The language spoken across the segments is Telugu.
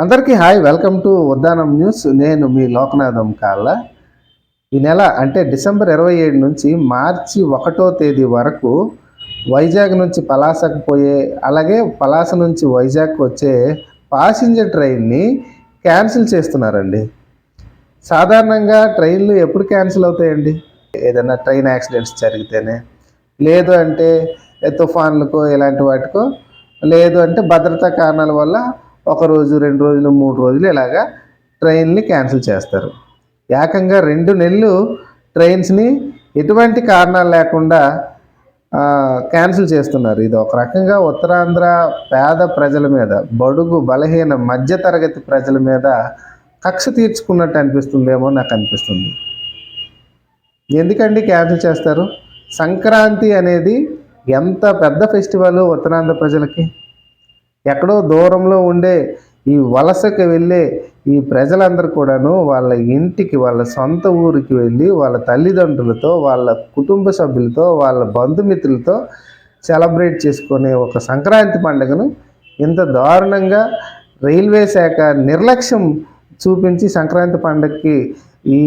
అందరికీ hi, welcome to Uddanam news. నేను మీ లోకనాథం కాళ్ళ. ఈ నెల అంటే డిసెంబర్ 27 నుంచి మార్చి 1వ తేదీ వరకు వైజాగ్ నుంచి పలాసకు పోయే, అలాగే పలాస నుంచి వైజాగ్ వచ్చే ప్యాసింజర్ ట్రైన్ని క్యాన్సిల్ చేస్తున్నారండి. సాధారణంగా ట్రైన్లు ఎప్పుడు క్యాన్సిల్ అవుతాయండి? ఏదైనా ట్రైన్ యాక్సిడెంట్స్ జరిగితేనే, లేదు అంటే తుఫాన్లకో ఇలాంటి వాటికో, లేదు అంటే భద్రతా కారణాల వల్ల ఒక రోజు 2 రోజులు 3 రోజులు ఇలాగా ట్రైన్ని క్యాన్సిల్ చేస్తారు. ఏకంగా 2 నెలలు ట్రైన్స్ని ఎటువంటి కారణాలు లేకుండా క్యాన్సిల్ చేస్తున్నారు. ఇది ఒక రకంగా ఉత్తరాంధ్ర పేద ప్రజల మీద, బడుగు బలహీన మధ్యతరగతి ప్రజల మీద కక్ష తీర్చుకున్నట్టు అనిపిస్తుందేమో నాకు అనిపిస్తుంది. ఎందుకండి క్యాన్సిల్ చేస్తారు? సంక్రాంతి అనేది ఎంత పెద్ద ఫెస్టివల్ ఉత్తరాంధ్ర ప్రజలకి. ఎక్కడో దూరంలో ఉండే ఈ వలసకి వెళ్ళే ఈ ప్రజలందరూ కూడాను వాళ్ళ ఇంటికి, వాళ్ళ సొంత ఊరికి వెళ్ళి వాళ్ళ తల్లిదండ్రులతో, వాళ్ళ కుటుంబ సభ్యులతో, వాళ్ళ బంధుమిత్రులతో సెలబ్రేట్ చేసుకునే ఒక సంక్రాంతి పండుగను ఇంత దారుణంగా రైల్వే శాఖ నిర్లక్ష్యం చూపించి సంక్రాంతి పండుగకి ఈ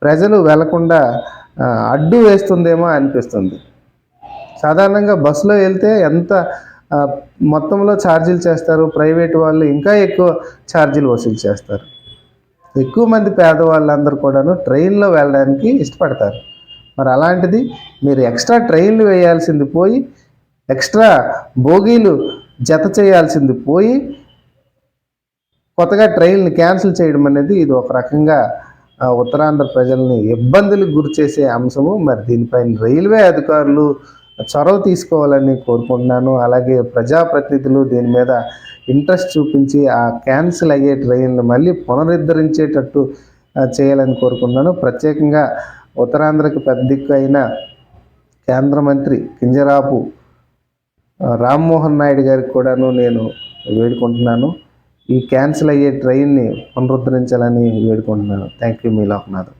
ప్రజలు వెళ్లకుండా అడ్డు వేస్తుందేమో అనిపిస్తుంది. సాధారణంగా బస్సులో వెళ్తే ఎంత మొత్తంలో ఛార్జీలు చేస్తారు, ప్రైవేట్ వాళ్ళు ఇంకా ఎక్కువ ఛార్జీలు వసూలు చేస్తారు. ఎక్కువ మంది పేదవాళ్ళందరూ కూడాను ట్రైన్లో వెళ్ళడానికి ఇష్టపడతారు. మరి అలాంటిది మీరు ఎక్స్ట్రా ట్రైన్లు వేయాల్సింది పోయి, ఎక్స్ట్రా బోగీలు జత చేయాల్సింది పోయి, కొత్తగా ట్రైన్లు క్యాన్సిల్ చేయడం అనేది ఇది ఒక రకంగా ఉత్తరాంధ్ర ప్రజల్ని ఇబ్బందులకు గురి చేసే అంశము. మరి దీనిపైన రైల్వే అధికారులు చొరవ తీసుకోవాలని కోరుకుంటున్నాను. అలాగే ప్రజాప్రతినిధులు దీని మీద ఇంట్రెస్ట్ చూపించి ఆ క్యాన్సిల్ అయ్యే ట్రైన్లు మళ్ళీ పునరుద్ధరించేటట్టు చేయాలని కోరుకుంటున్నాను. ప్రత్యేకంగా ఉత్తరాంధ్రకి పెద్ద దిక్కు అయిన కేంద్ర మంత్రి కింజరాపు రామ్మోహన్ నాయుడు గారికి కూడాను నేను వేడుకుంటున్నాను. ఈ క్యాన్సిల్ అయ్యే ట్రైన్ని పునరుద్ధరించాలని వేడుకుంటున్నాను. Thank you, me Lokanath.